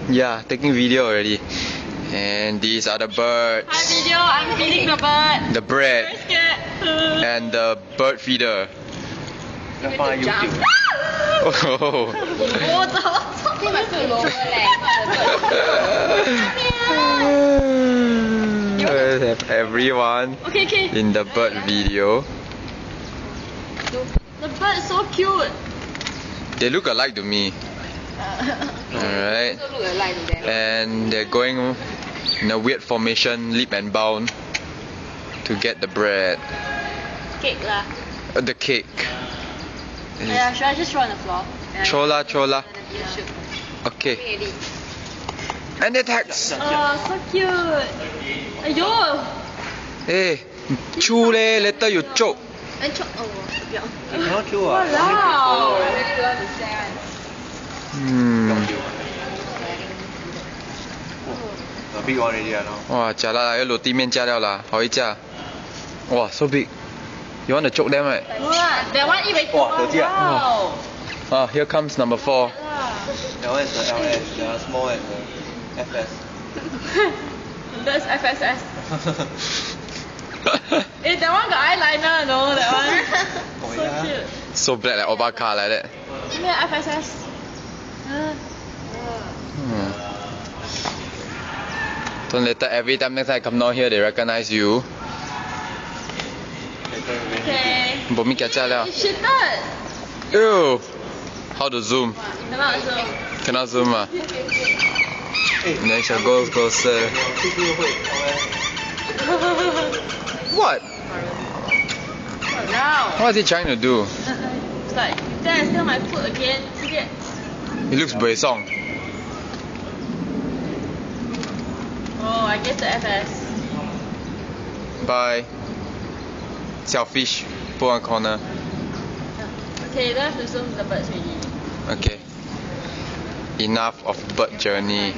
Yeah, taking video already. And these are the birds. Hi video, I'm feeding the bird. The bread. Very scared. And the bird feeder. Give it to jump. Oh. 我走。呢咪叫攞嘅靚。 Have everyone Okay. in the bird video. The bird is so cute. They look alike to me. Alright. Also look alike to them. And they're going in a weird formation, leap and bound, to get the bread. Cake lah. The cake. Yeah, should I just throw on the floor? Chola. Yeah. Okay. And it attacks. Oh, so cute. Aiyo. Hey, chew leh, later you choke. Anh chọn ồ. Cannot chew ah. Wow. A big one already now. 哇，假啦，要落地面加了啦，好一架。哇，so big. You want to choke them, right? That one 以為 哇手機啊 Wow. Ah, here comes number 4. That one is the LS, the small and the FS. That's FSS. Eh, that one got eyeliner, no? That one. Oh, So yeah. cute. So black like Obaka like that. Yeah, FSS. Don't later every time next time I come down here they recognize you. Okay. 冇咪加加了。 It's shitted. Ew. How to zoom? Cannot zoom. Cannot zoom ah. And then shall go closer. What? Now. What is he trying to do? It's like, there, steal my food again. Idiot. He looks buay song. Oh, I guess the FS. Bye. Selfish. Put one corner. Okay, don't have to zoom the birds already. Okay. Enough of bird journey.